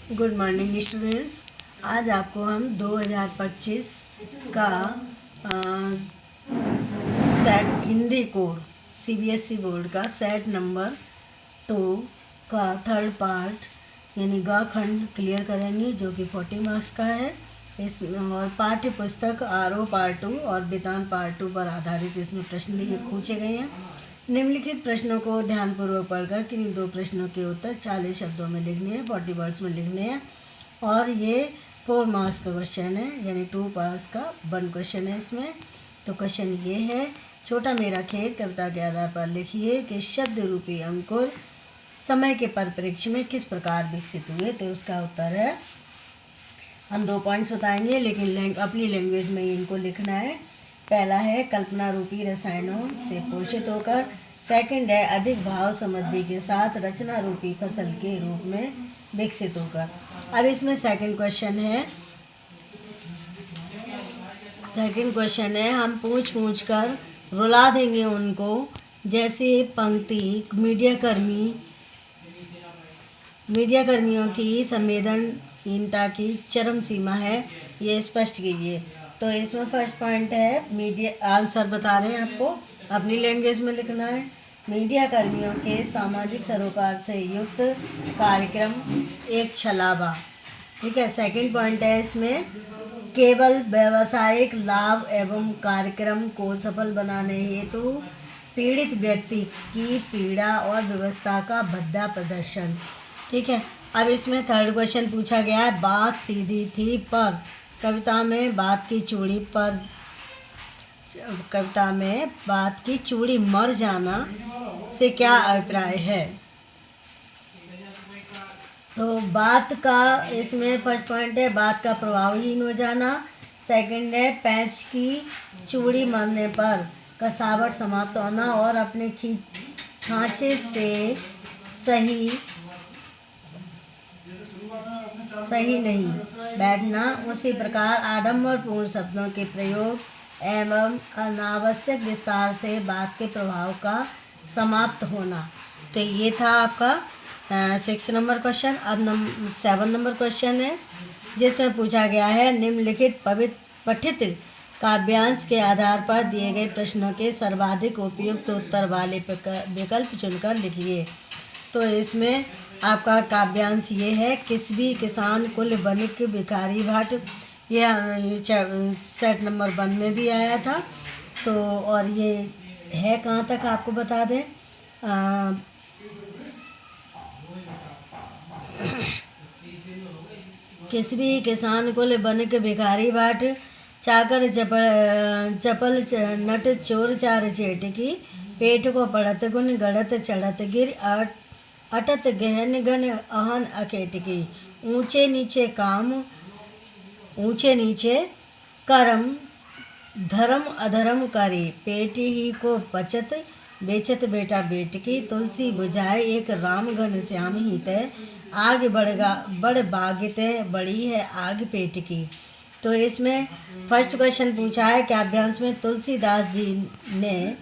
Good morning students. आज आपको हम 2025 का set Hindi core CBSE board का सेट नंबर 2 का थर्ड पार्ट यानी ग खंड क्लियर करेंगे, जो कि 40 मार्क्स का है। इस और पाठ्य पुस्तक आरओ पार्ट 2 और वेदांत पार्ट 2 पर आधारित इसमें प्रश्न पूछे गए हैं। निम्नलिखित प्रश्नों को ध्यानपूर्वक पढ़कर किन्हीं दो प्रश्नों के उत्तर 40 शब्दों में लिखने हैं, 40 वर्ड्स में लिखने हैं। और ये 4 मार्क्स का क्वेश्चन है, यानी 2 मार्क्स का 1 क्वेश्चन है इसमें। तो क्वेश्चन ये है, छोटा मेरा खेत कविता के आधार पर लिखिए कि शब्द रूपी अंकुर समय के परिप्रेक्ष्य में किस प्रकार विकसित हुए। तो उसका उत्तर है, हम 2 पॉइंट्स बताएंगे, लेकिन अपनी लैंग्वेज में इनको लिखना है। पहला है कल्पना रूपी रसायनों से पोषित होकर। सेकंड है अधिक भाव समृद्धि के साथ रचना रूपी फसल के रूप में विकसित होकर। अब इसमें सेकंड क्वेश्चन है, हम पूछ कर रुला देंगे उनको। जैसे पंक्ति मीडिया कर्मियों की संवेदनहीनता की चरम सीमा है, ये स्पष्ट कीजिए। तो इसमें फर्स्ट पॉइंट है, मीडिया आंसर बता रहे हैं आपको, अपनी लैंग्वेज में लिखना है। मीडिया कर्मियों के सामाजिक सरोकार से युक्त कार्यक्रम एक छलावा। ठीक है। सेकंड पॉइंट है इसमें, केवल व्यावसायिक लाभ एवं कार्यक्रम को सफल बनाने हेतु पीड़ित व्यक्ति की पीड़ा और व्यवस्था का भद्दा प्रदर्शन। ठीक है। अब इसमें थर्ड क्वेश्चन पूछा गया है, बात सीधी थी पर कविता में बात की चूड़ी मर जाना से क्या अभिप्राय है। तो बात का इसमें फर्स्ट पॉइंट है, बात का प्रभावहीन हो जाना। सेकंड है, पैंच की चूड़ी मरने पर कसावट समाप्त होना और अपने खांचे से सही नहीं बैठना। उसी प्रकार आडंबरपूर्ण शब्दों के प्रयोग एवं अनावश्यक विस्तार से बात के प्रभाव का समाप्त होना। तो ये था आपका 6 नंबर क्वेश्चन। अब 7 नंबर क्वेश्चन है, जिसमें पूछा गया है, निम्नलिखित पठित काव्यांश के आधार पर दिए गए प्रश्नों के सर्वाधिक उपयुक्त उत्तर वाले विकल्प चुनकर लिखिए। तो इसमें आपका काव्यांश ये है, किसबी किसान कुल बनिक भिखारी भट्ट। यह सेट नंबर 1 में भी आया था। तो और ये है कहाँ तक आपको बता दें, किसबी किसान कुल बनिक भिखारी भट्ट, चाकर चपल नट चोर चार चेटकी, पेट को पड़त गुन गड़त चढ़त गिर, अटत गहन गन अहन अकेटकी, ऊंचे नीचे कर्म धर्म अधर्म करे, पेट ही को बचत बेचत बेटा बेटकी, तुलसी बुझाए एक राम घन श्याम ही तय, आग बड़ बागित बड़ी है आग पेट की। तो इसमें फर्स्ट क्वेश्चन पूछा है, काव्यांश में तुलसीदास जी ने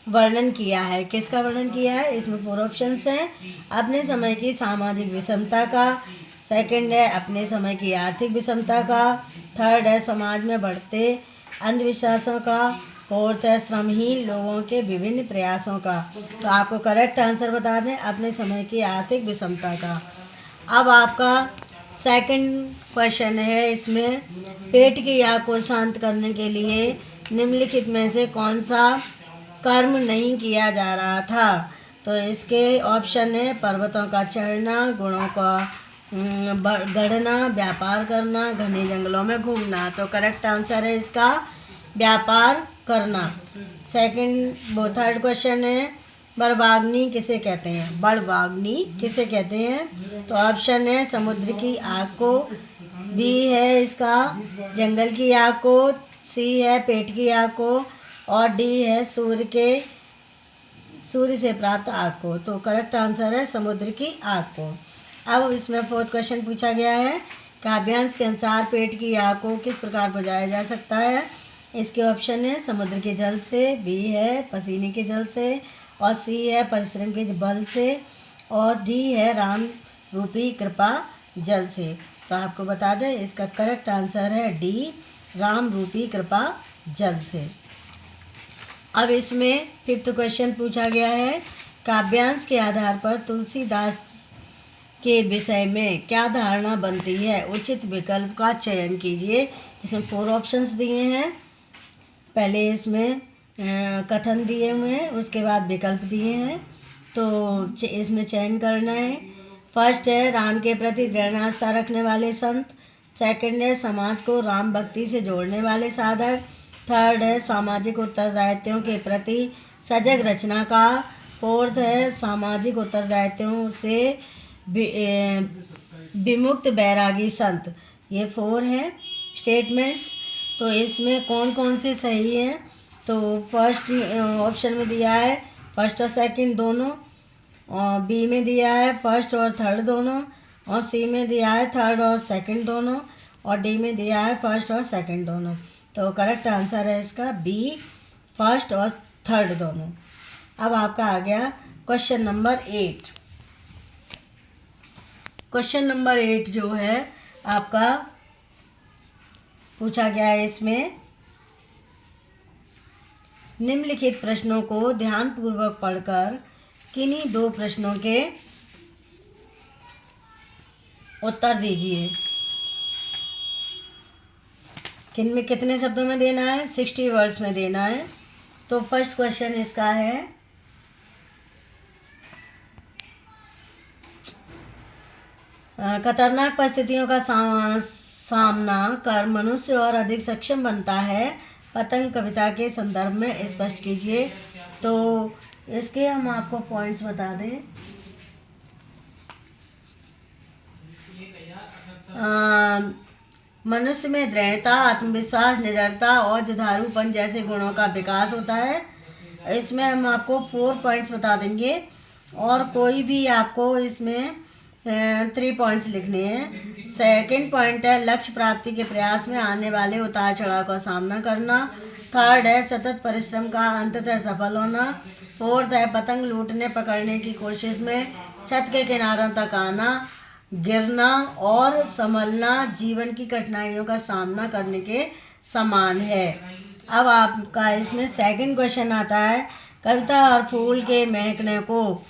वर्णन किया है, किसका वर्णन किया है। इसमें 4 ऑप्शंस हैं, अपने समय की सामाजिक विषमता का। सेकंड है अपने समय की आर्थिक विषमता का। थर्ड है समाज में बढ़ते अंधविश्वासों का। फोर्थ है श्रमहीन लोगों के विभिन्न प्रयासों का। तो आपको करेक्ट आंसर बता दें, अपने समय की आर्थिक विषमता का। अब आपका सेकंड क्वेश्चन है, इसमें पेट की आग को शांत करने के लिए निम्नलिखित में से कौन सा कर्म नहीं किया जा रहा था। तो इसके ऑप्शन है, पर्वतों का चढ़ना, गुणों का गढ़ना, व्यापार करना, घने जंगलों में घूमना। तो करेक्ट आंसर है इसका व्यापार करना। थर्ड क्वेश्चन है, बड़वाग्नि किसे कहते हैं। तो ऑप्शन है, समुद्र की आग को, बी है इसका जंगल की आग को, सी है पेट की आग को, और डी है सूर्य से प्राप्त आग को। तो करेक्ट आंसर है समुद्र की आग को। अब इसमें 4th क्वेश्चन पूछा गया है, काव्यांश के अनुसार पेट की आग को किस प्रकार बुझाया जा सकता है। इसके ऑप्शन है, समुद्र के जल से, बी है पसीने के जल से, और सी है परिश्रम के बल से, और डी है राम रूपी कृपा जल से। तो आपको बता दें इसका करेक्ट आंसर है डी, राम रूपी कृपा जल से। अब इसमें फिफ्थ क्वेश्चन पूछा गया है, काव्यांश के आधार पर तुलसीदास के विषय में क्या धारणा बनती है, उचित विकल्प का चयन कीजिए। इसमें 4 ऑप्शंस दिए हैं। पहले इसमें कथन दिए हुए हैं, उसके बाद विकल्प दिए हैं, तो इसमें चयन करना है। फर्स्ट है राम के प्रति दृढ़ आस्था रखने वाले संत। सेकंड है समाज को राम भक्ति से जोड़ने वाले साधक। थर्ड है सामाजिक उत्तरदायित्वों के प्रति सजग रचनाकार। फोर्थ है सामाजिक उत्तरदायित्वों से विमुक्त बैरागी संत। ये 4 हैं स्टेटमेंट्स। तो इसमें कौन कौन से सही हैं, तो फर्स्ट ऑप्शन में दिया है फर्स्ट और सेकंड दोनों, और बी में दिया है फर्स्ट और थर्ड दोनों, और सी में दिया है थर्ड और सेकंड दोनों, और डी में दिया है फर्स्ट और सेकंड दोनों। तो करेक्ट आंसर है इसका बी, फर्स्ट और थर्ड दोनों। अब आपका आ गया क्वेश्चन नंबर 8। क्वेश्चन नंबर 8 जो है आपका पूछा गया है, इसमें निम्नलिखित प्रश्नों को ध्यानपूर्वक पढ़कर किन्हीं 2 प्रश्नों के उत्तर दीजिए। किन में कितने शब्दों में देना है, 60 वर्ड्स में देना है। तो फर्स्ट क्वेश्चन इसका है, खतरनाक परिस्थितियों का सामना कर मनुष्य और अधिक सक्षम बनता है, पतंग कविता के संदर्भ में स्पष्ट कीजिए। तो इसके हम आपको पॉइंट्स बता दें। मनुष्य में दृढ़ता, आत्मविश्वास, निडरता और जुझारूपन जैसे गुणों का विकास होता है। इसमें हम आपको 4 पॉइंट्स बता देंगे, और कोई भी आपको इसमें 3 पॉइंट्स लिखने हैं। सेकंड पॉइंट है लक्ष्य प्राप्ति के प्रयास में आने वाले उतार चढ़ाव का सामना करना। थर्ड है सतत परिश्रम का अंततः सफल होना। फोर्थ है पतंग लूटने पकड़ने की कोशिश में छत के किनारों तक आना, गिरना और संभलना जीवन की कठिनाइयों का सामना करने के समान है। अब आपका इसमें सेकंड क्वेश्चन आता है, कविता और फूल के महकने को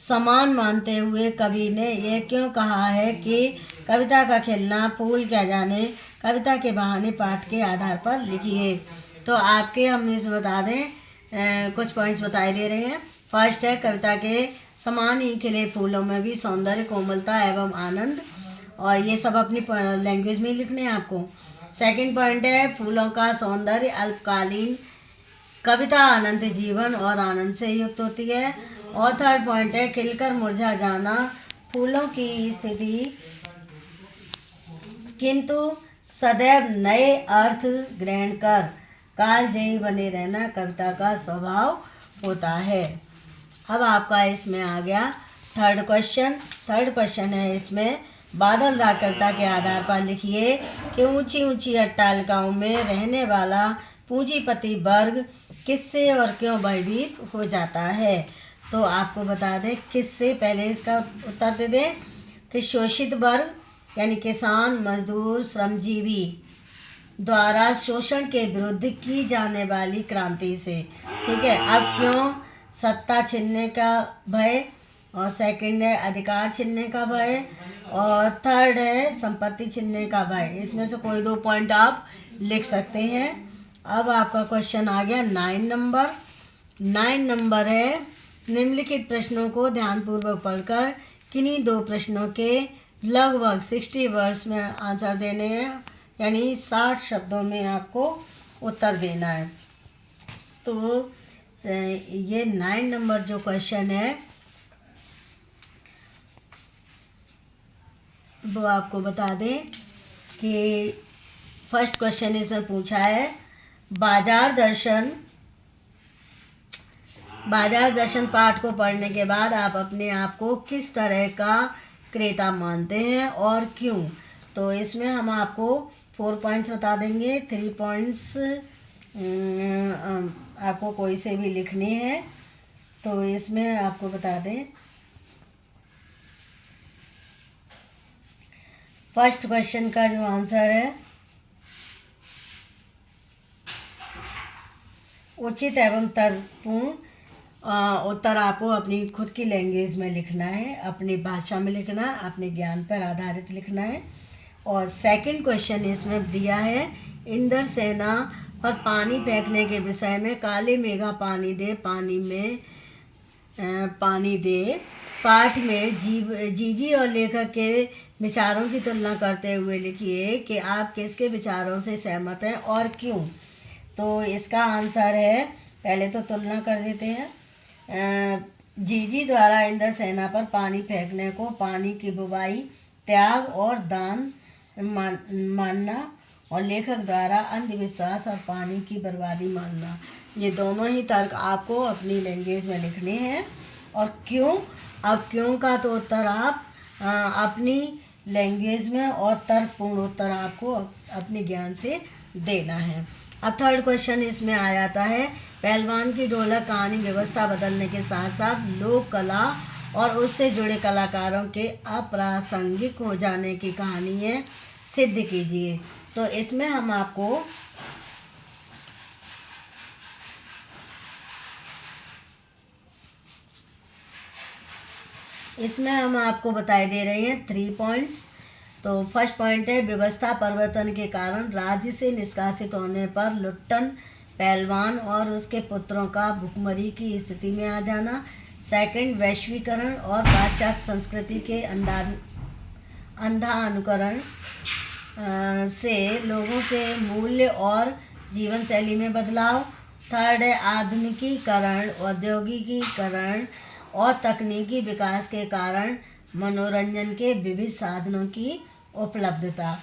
समान मानते हुए कवि ने यह क्यों कहा है कि कविता का खिलना फूल क्या जाने, कविता के बहाने पाठ के आधार पर लिखिए। तो आपके हम इसमें बता दें कुछ पॉइंट्स बताए दे रहे हैं। फर्स्ट है कविता के समान ही खिले फूलों में भी सौंदर्य, कोमलता एवं आनंद, और ये सब अपनी लैंग्वेज में लिखने हैं आपको। सेकंड पॉइंट है फूलों का सौंदर्य अल्पकालीन, कविता अनंत जीवन और आनंद से युक्त होती है। और थर्ड पॉइंट है खिलकर मुरझा जाना फूलों की स्थिति, किंतु सदैव नए अर्थ ग्रहण कर कालजयी बने रहना कविता का स्वभाव होता है। अब आपका इसमें आ गया थर्ड क्वेश्चन। थर्ड क्वेश्चन है इसमें, बादल राग कविता के आधार पर लिखिए कि ऊंची ऊंची अट्टालिकाओं में रहने वाला पूंजीपति वर्ग किससे और क्यों भयभीत हो जाता है। तो आपको बता दें किससे, पहले इसका उत्तर दे दें कि शोषित वर्ग यानी किसान, मजदूर, श्रमजीवी द्वारा शोषण के विरुद्ध की जाने वाली क्रांति से। ठीक है, अब क्यों, सत्ता छीनने का भय, और सेकंड है अधिकार छीनने का भय, और थर्ड है संपत्ति छीनने का भय। इसमें से कोई 2 पॉइंट आप लिख सकते हैं। अब आपका क्वेश्चन आ गया 9 नंबर। 9 नंबर है, निम्नलिखित प्रश्नों को ध्यानपूर्वक पढ़कर किन्हीं 2 प्रश्नों के लगभग 60 वर्ड्स में आंसर देने हैं, यानी 60 शब्दों में आपको उत्तर देना है। तो ये 9 नंबर जो क्वेश्चन है वो आपको बता दें कि फर्स्ट क्वेश्चन इसमें पूछा है, बाजार दर्शन पाठ को पढ़ने के बाद आप अपने आप को किस तरह का क्रेता मानते हैं और क्यों। तो इसमें हम आपको 4 पॉइंट्स बता देंगे। 3 पॉइंट्स आपको कोई से भी लिखने हैं। तो इसमें आपको बता दें फर्स्ट क्वेश्चन का जो आंसर है उचित एवं तर्कपूर्ण उत्तर आपको अपनी खुद की लैंग्वेज में लिखना है, अपनी भाषा में लिखना है, अपने ज्ञान पर आधारित लिखना है। और सेकंड क्वेश्चन इसमें दिया है, इंद्र सेना पर पानी फेंकने के विषय में काले मेघा पानी दे पानी दे पाठ में जीजी और लेखक के विचारों की तुलना करते हुए लिखिए कि आप किसके विचारों से सहमत हैं और क्यों। तो इसका आंसर है, पहले तो तुलना कर देते हैं। जीजी द्वारा इंद्र सेना पर पानी फेंकने को पानी की बुवाई, त्याग और दान मानना, और लेखक द्वारा अंधविश्वास और पानी की बर्बादी मानना। ये दोनों ही तर्क आपको अपनी लैंग्वेज में लिखने हैं। और क्यों, अब क्यों का तो उत्तर आप अपनी लैंग्वेज में और तर्कपूर्ण उत्तर आपको अपने ज्ञान से देना है। अब थर्ड क्वेश्चन इसमें आ जाता है, पहलवान की ढोलक कहानी व्यवस्था बदलने के साथ साथ लोक कला और उससे जुड़े कलाकारों के अप्रासंगिक हो जाने की कहानी है, सिद्ध कीजिए। तो इसमें हम आपको बताए दे रहे हैं 3 पॉइंट्स। तो फर्स्ट पॉइंट है, व्यवस्था परिवर्तन के कारण राज्य से निष्कासित होने पर लुट्टन पहलवान और उसके पुत्रों का भुखमरी की स्थिति में आ जाना। सेकंड, वैश्वीकरण और पाश्चात्य संस्कृति के अंधा अनुकरण से लोगों के मूल्य और जीवन शैली में बदलाव। थर्ड है, आधुनिकीकरण, औद्योगिकीकरण और तकनीकी विकास के कारण मनोरंजन के विविध साधनों की उपलब्धता।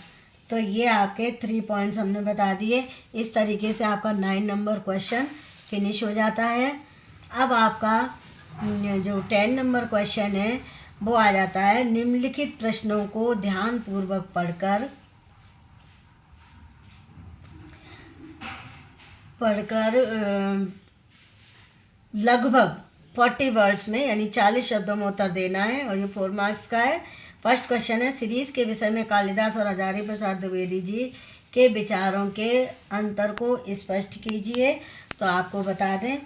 तो ये आपके 3 पॉइंट्स हमने बता दिए। इस तरीके से आपका 9 नंबर क्वेश्चन फिनिश हो जाता है। अब आपका जो 10 नंबर क्वेश्चन है वो आ जाता है, निम्नलिखित प्रश्नों को ध्यानपूर्वक पढ़कर लगभग 40 वर्ड्स में यानी 40 शब्दों में उत्तर देना है, और ये 4 मार्क्स का है। फर्स्ट क्वेश्चन है, सीरीज के विषय में कालिदास और हजारी प्रसाद द्विवेदी जी के विचारों के अंतर को स्पष्ट कीजिए। तो आपको बता दें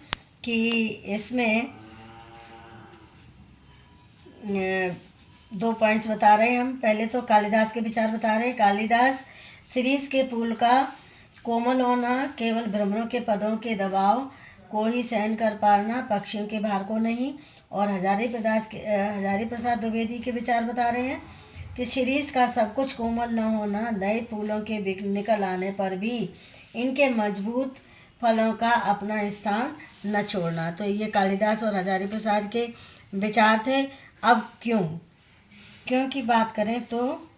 कि इसमें 2 पॉइंट्स बता रहे हैं हम। पहले तो कालिदास के विचार बता रहे हैं। कालिदास, सीरीज के पुल का कोमल होना, केवल भ्रमरों के पदों के दबाव को ही सहन कर पाना, पक्षियों के भार को नहीं। और हजारी प्रसाद द्विवेदी के विचार बता रहे हैं कि शिरीष का सब कुछ कोमल न होना, नए फूलों के निकल आने पर भी इनके मजबूत फलों का अपना स्थान न छोड़ना। तो ये कालिदास और हजारी प्रसाद के विचार थे। अब क्यों की बात करें तो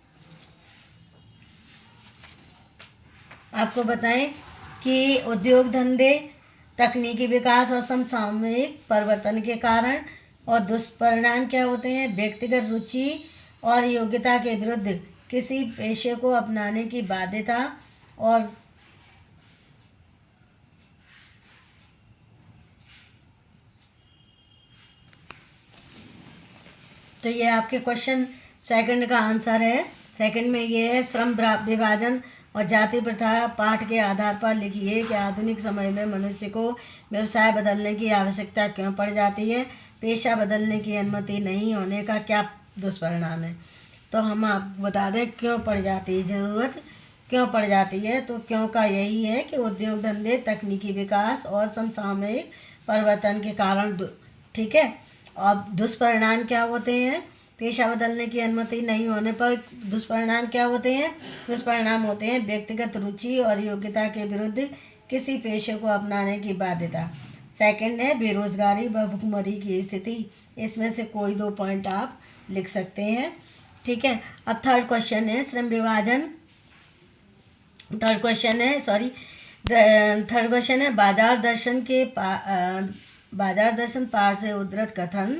आपको बताएं कि उद्योग धंधे, तकनीकी विकास और समसामयिक परिवर्तन के कारण और दुष्परिणाम क्या होते हैं, व्यक्तिगत रुचि और योग्यता के विरुद्ध किसी पेशे को अपनाने की बाध्यता। और तो ये आपके क्वेश्चन सेकंड का आंसर है। सेकंड में ये है, श्रम विभाजन और जाति प्रथा पाठ के आधार पर लिखिए कि आधुनिक समय में मनुष्य को व्यवसाय बदलने की आवश्यकता क्यों पड़ जाती है, पेशा बदलने की अनुमति नहीं होने का क्या दुष्परिणाम है। तो हम आपको बता दें क्यों पड़ जाती है, ज़रूरत क्यों पड़ जाती है। तो क्यों का यही है कि उद्योग धंधे, तकनीकी विकास और समसामयिक परिवर्तन के कारण, ठीक है। अब दुष्परिणाम क्या होते हैं, पेशा बदलने की अनुमति नहीं होने पर दुष्परिणाम क्या होते हैं, दुष्परिणाम होते हैं व्यक्तिगत रुचि और योग्यता के विरुद्ध किसी पेशे को अपनाने की बाध्यता। सेकंड है बेरोजगारी व भुखमरी की स्थिति। इसमें से कोई 2 पॉइंट आप लिख सकते हैं, ठीक है। अब थर्ड क्वेश्चन है श्रम विभाजन। थर्ड क्वेश्चन है बाजार दर्शन पाठ से उद्धृत कथन,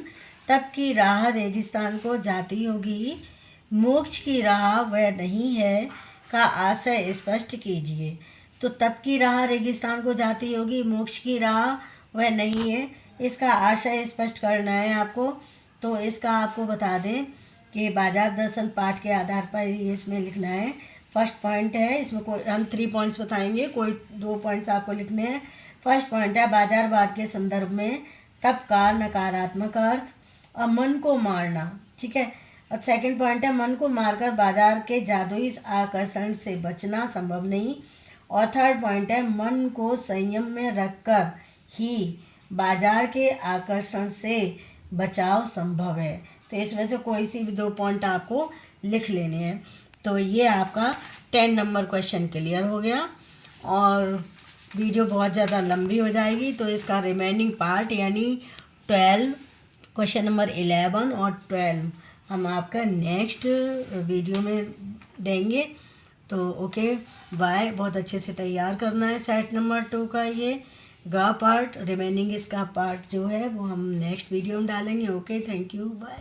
तप की राह रेगिस्तान को जाती होगी, मोक्ष की राह वह नहीं है का आशय स्पष्ट कीजिए। तो तप की राह रेगिस्तान को जाती होगी, मोक्ष की राह वह नहीं है, इसका आशय स्पष्ट करना है आपको। तो इसका आपको बता दें कि बाजार दर्शन पाठ के आधार पर ये इसमें लिखना है। फर्स्ट पॉइंट है, इसमें कोई हम 3 पॉइंट्स बताएंगे, कोई 2 पॉइंट्स आपको लिखने हैं। फर्स्ट पॉइंट है बाजारवाद के संदर्भ में तप का नकारात्मक अर्थ और मन को मारना, ठीक है। और सेकंड पॉइंट है मन को मारकर बाजार के जादुई आकर्षण से बचना संभव नहीं। और थर्ड पॉइंट है मन को संयम में रखकर ही बाजार के आकर्षण से बचाव संभव है। तो इसमें से कोई सी भी 2 पॉइंट आपको लिख लेने हैं। तो ये आपका 10 नंबर क्वेश्चन क्लियर हो गया। और वीडियो बहुत ज़्यादा लंबी हो जाएगी, तो इसका रिमेनिंग पार्ट यानी 12, क्वेश्चन नंबर 11 और 12 हम आपका नेक्स्ट वीडियो में देंगे। तो ओके बाय। बहुत अच्छे से तैयार करना है सेट नंबर 2 का ये गा पार्ट। रिमेनिंग इसका पार्ट जो है वो हम नेक्स्ट वीडियो में डालेंगे। Okay, thank you, bye.